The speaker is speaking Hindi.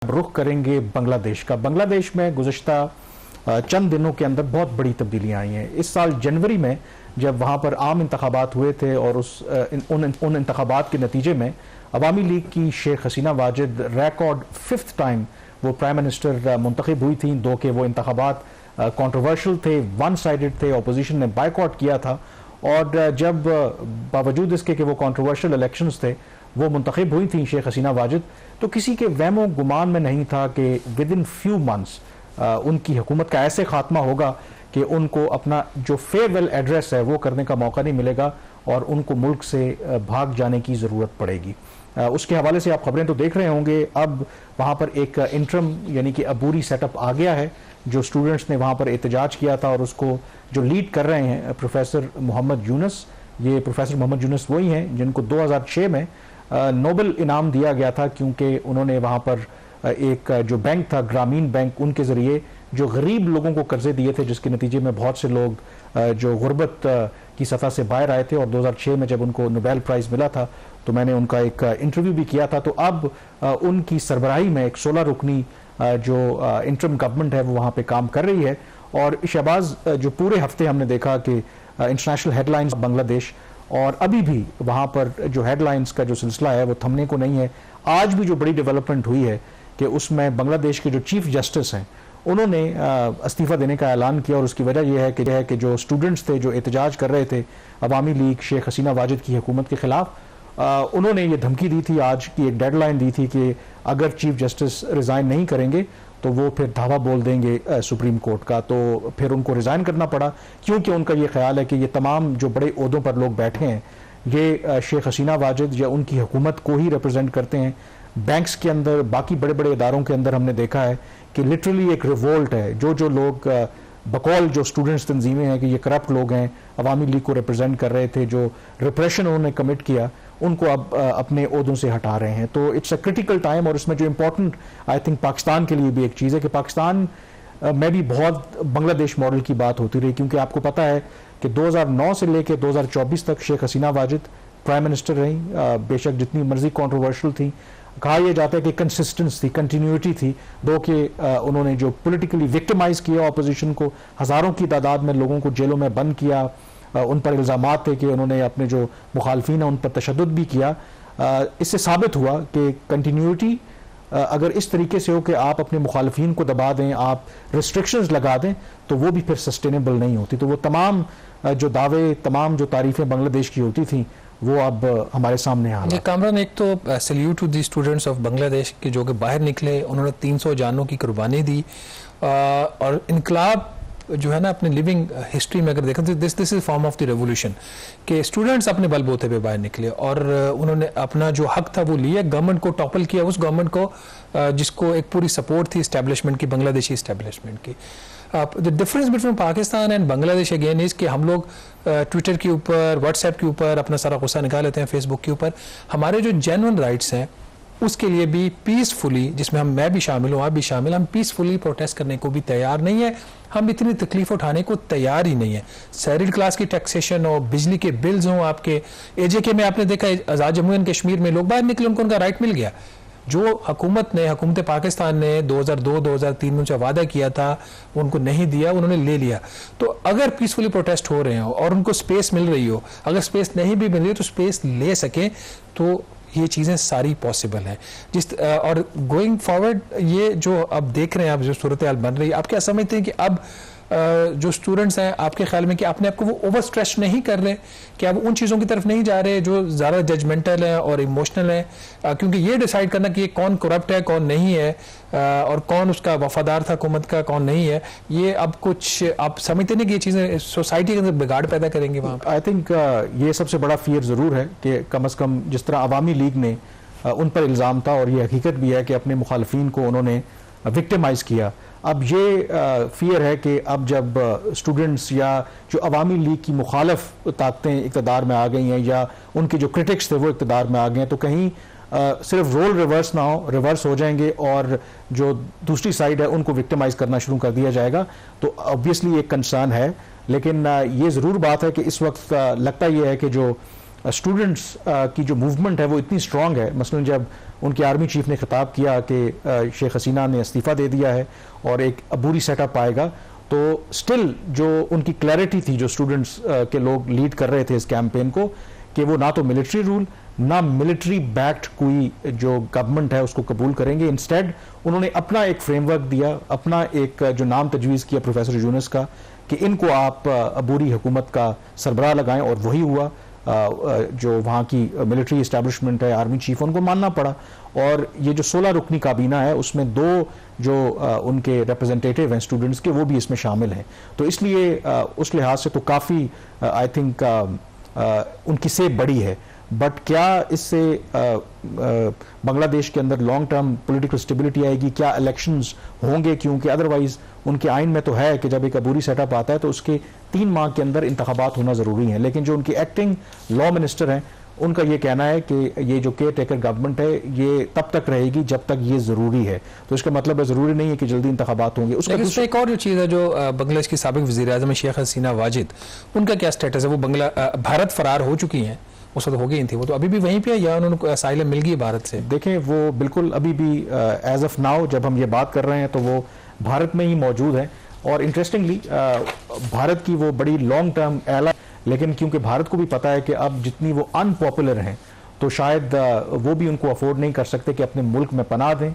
रुख करेंगे बांग्लादेश का। बांग्लादेश में गुज़श्ता चंद दिनों के अंदर बहुत बड़ी तब्दीलियां आई हैं। इस साल जनवरी में जब वहाँ पर आम इंतखाबात हुए थे और उन इंतखाबात के नतीजे में अवामी लीग की Sheikh Hasina Wajid record 5th time वो प्राइम मिनिस्टर मुंतखब हुई थी। दो के वो इंतखाबात कंट्रोवर्शियल थे, वन साइडेड थे, अपोजिशन ने बायकॉट किया था और जब बावजूद इसके कि वो कंट्रोवर्शियल इलेक्शंस थे वो मुंतखब हुई थी शेख हसीना वाजिद, तो किसी के वहमो गुमान में नहीं था कि विद इन फ्यू मंथ्स उनकी हुकूमत का ऐसे खात्मा होगा कि उनको अपना जो फेयरवेल एड्रेस है वो करने का मौका नहीं मिलेगा और उनको मुल्क से भाग जाने की ज़रूरत पड़ेगी। उसके हवाले से आप खबरें तो देख रहे होंगे। अब वहाँ पर एक इंटरम यानी कि अबूरी सेटअप आ गया है। जो स्टूडेंट्स ने वहाँ पर एहतजाज किया था और उसको जो लीड कर रहे हैं प्रोफेसर मोहम्मद यूनुस, ये प्रोफेसर मोहम्मद यूनुस वही हैं जिनको 2006 में नोबेल इनाम दिया गया था क्योंकि उन्होंने वहाँ पर एक जो बैंक था ग्रामीण बैंक, उनके ज़रिए जो गरीब लोगों को कर्जे दिए थे जिसके नतीजे में बहुत से लोग जो गुर्बत की सतह से बाहर आए थे। और 2006 में जब उनको नोबेल प्राइज़ मिला था तो मैंने उनका एक इंटरव्यू भी किया था। तो अब उनकी सरबराही में एक 16 रुकनी जो इंटरम गवर्नमेंट है वो वहाँ पे काम कर रही है। और शहबाज जो पूरे हफ्ते हमने देखा कि इंटरनेशनल हेडलाइंस बांग्लादेश, और अभी भी वहाँ पर जो हेडलाइंस का जो सिलसिला है वो थमने को नहीं है। आज भी जो बड़ी डेवलपमेंट हुई है कि उसमें बांग्लादेश के जो चीफ जस्टिस हैं उन्होंने इस्तीफ़ा देने का ऐलान किया और उसकी वजह यह है कि जो स्टूडेंट्स थे जो एहतजाज कर रहे थे अवामी लीग शेख हसीना वाजिद की हुकूमत के खिलाफ, उन्होंने ये धमकी दी थी, आज की एक डेडलाइन दी थी कि अगर चीफ जस्टिस रिज़ाइन नहीं करेंगे तो वो फिर धावा बोल देंगे सुप्रीम कोर्ट का। तो फिर उनको रिज़ाइन करना पड़ा क्योंकि उनका ये ख्याल है कि ये तमाम जो बड़े ओहदों पर लोग बैठे हैं ये शेख हसीना वाजिद या उनकी हुकूमत को ही रिप्रेजेंट करते हैं। बैंक्स के अंदर, बाकी बड़े बड़े इदारों के अंदर हमने देखा है कि लिटरली एक रिवोल्ट है। जो लोग बकौल जो स्टूडेंट्स तंजीमें हैं कि ये करप्ट लोग हैं, अवामी लीग को रिप्रेजेंट कर रहे थे, जो रिप्रेशन उन्होंने कमिट किया उनको अब अपने ओहदों से हटा रहे हैं। तो इट्स अ क्रिटिकल टाइम। और इसमें जो इम्पोर्टेंट आई थिंक पाकिस्तान के लिए भी एक चीज़ है कि पाकिस्तान में भी बहुत बांग्लादेश मॉडल की बात होती रही क्योंकि आपको पता है कि 2009 से लेकर 2024 तक शेख हसीना वाजिद प्राइम मिनिस्टर रही। बेशक जितनी मर्जी कंट्रोवर्शियल थी, कहा यह जाता है कि कंसिस्टेंस थी, कंटिन्यूटी थी। दो कि उन्होंने जो पॉलिटिकली विक्टिमाइज किया अपोजिशन को, हज़ारों की तादाद में लोगों को जेलों में बंद किया, उन पर इल्ज़ामात थे कि उन्होंने अपने जो मुखालफीन हैं उन पर तशद्दुद भी किया। इससे साबित हुआ कि कंटिन्यूटी अगर इस तरीके से हो कि आप अपने मुखालफीन को दबा दें, आप रिस्ट्रिक्शंस लगा दें, तो वो भी फिर सस्टेनेबल नहीं होती। तो वो तमाम जो दावे, तमाम जो तारीफ़ें बांग्लादेश की होती थी वो अब हमारे सामने आ रहा है। कामरान, एक तो salute to the students of Bangladesh के जो कि बाहर निकले, उन्होंने 300 जानों की कुर्बानी दी और इनकलाब जो है ना अपने लिविंग हिस्ट्री में अगर देखें तो this is form of the revolution कि स्टूडेंट्स अपने बलबूते पे बाहर निकले और उन्होंने अपना जो हक था वो लिया, गवर्नमेंट को टॉपल किया, उस गवर्नमेंट को जिसको एक पूरी सपोर्ट थी इस्टेब्लिशमेंट की, बांग्लादेशी इस्टेब्लिशमेंट की। The difference between Pakistan and Bangladesh again is कि हम लोग ट्विटर के ऊपर, व्हाट्सएप के ऊपर अपना सारा गुस्सा निकाल लेते हैं, फेसबुक के ऊपर। हमारे जो जेन्युइन राइट्स हैं उसके लिए भी पीसफुली, जिसमें मैं भी शामिल हूँ, आप भी शामिल, हम पीसफुली प्रोटेस्ट करने को भी तैयार नहीं है। हम इतनी तकलीफ उठाने को तैयार ही नहीं है। सैलरीड क्लास की टैक्सेशन हो, बिजली के बिल्स हों, आपके एजेके में आपने देखा आज़ाद जम्मू एंड कश्मीर में लोग बाहर निकले, उनको उनका राइट मिल गया। जो हुकूमत पाकिस्तान ने 2002-2003 में जो वादा किया था उनको नहीं दिया, उन्होंने ले लिया। तो अगर पीसफुली प्रोटेस्ट हो रहे हो और उनको स्पेस मिल रही हो, अगर स्पेस नहीं भी मिल रही तो स्पेस ले सके, तो ये चीज़ें सारी पॉसिबल हैं। और गोइंग फॉरवर्ड ये जो अब देख रहे हैं आप, जो सूरत हाल बन रही है, आप क्या समझते हैं कि अब जो स्टूडेंट्स हैं आपके ख्याल में कि अपने आप को वो ओवर स्ट्रेस नहीं कर रहे, कि अब उन चीज़ों की तरफ नहीं जा रहे जो ज़्यादा जजमेंटल हैं और इमोशनल हैं? क्योंकि ये डिसाइड करना कि ये कौन करप्ट है, कौन नहीं है, और कौन उसका वफादार था हुकूमत का, कौन नहीं है, ये अब कुछ आप समझते नहीं कि ये चीज़ें सोसाइटी के अंदर बिगाड़ पैदा करेंगे वहाँ? आई थिंक ये सबसे बड़ा फियर ज़रूर है कि कम अज़ कम जिस तरह अवामी लीग ने उन पर इल्ज़ाम था, और ये हकीकत भी है कि अपने मुखालफीन को उन्होंने विक्टिमाइज़ किया। अब ये फियर है कि अब जब स्टूडेंट्स या जो अवामी लीग की मुखालफ ताकतें इक़्तिदार में आ गई हैं या उनके जो क्रिटिक्स थे वो इक़्तिदार में आ गए हैं, तो कहीं सिर्फ रोल रिवर्स हो जाएंगे और जो दूसरी साइड है उनको विक्टिमाइज़ करना शुरू कर दिया जाएगा। तो ऑब्वियसली एक कंसर्न है, लेकिन ये ज़रूर बात है कि इस वक्त लगता ये है कि जो स्टूडेंट्स की जो मूवमेंट है वो इतनी स्ट्रांग है। मसलन जब उनके आर्मी चीफ ने खिताब किया कि शेख हसीना ने इस्तीफ़ा दे दिया है और एक अबूरी सेटअप आएगा, तो स्टिल जो उनकी क्लैरिटी थी, जो स्टूडेंट्स के लोग लीड कर रहे थे इस कैंपेन को, कि वो ना तो मिलिट्री रूल ना मिलिट्री बैक्ड कोई जो गवर्नमेंट है उसको कबूल करेंगे। इंस्टेड उन्होंने अपना एक फ्रेमवर्क दिया, अपना एक जो नाम तजवीज़ किया प्रोफेसर यूनुस का, कि इनको आप अबूरी हुकूमत का सरबराह लगाएं, और वही हुआ। जो वहाँ की मिलिट्री इस्टेब्लिशमेंट है, आर्मी चीफ, उनको मानना पड़ा। और ये जो 16 रुकनी काबीना है उसमें 2 जो उनके रिप्रेजेंटेटिव हैं स्टूडेंट्स के, वो भी इसमें शामिल हैं। तो इसलिए उस लिहाज से तो काफ़ी आई थिंक उनकी सेब बड़ी है। बट क्या इससे बांग्लादेश के अंदर लॉन्ग टर्म पॉलिटिकल स्टेबिलिटी आएगी? क्या इलेक्शंस होंगे? क्योंकि अदरवाइज उनके आइन में तो है कि जब एक अबूरी सेटअप आता है तो उसके 3 माह के अंदर इंतखाबात होना ज़रूरी है। लेकिन जो उनके एक्टिंग लॉ मिनिस्टर हैं, उनका ये कहना है कि ये जो केयर टेकर गवर्नमेंट है ये तब तक रहेगी जब तक ये ज़रूरी है। तो इसका मतलब है ज़रूरी नहीं है कि जल्दी इंतखाबात होंगे। उसका एक और जो चीज़ है, जो बांग्लादेश की साबिक वज़ीर-ए-आज़म शेख हसीना वाजिद, उनका क्या स्टेटस है? वो भारत फरार हो चुकी हैं, उस वक्त हो गई थी, वो तो अभी भी वहीं पे है या उन्होंने असाइलम मिल गई भारत से? देखें, वो बिल्कुल अभी भी एज ऑफ नाउ जब हम ये बात कर रहे हैं तो वो भारत में ही मौजूद है। और इंटरेस्टिंगली भारत की वो बड़ी लॉन्ग टर्म एला, लेकिन क्योंकि भारत को भी पता है कि अब जितनी वो अनपॉपुलर हैं तो शायद वो भी उनको अफोर्ड नहीं कर सकते कि अपने मुल्क में पनाह दें,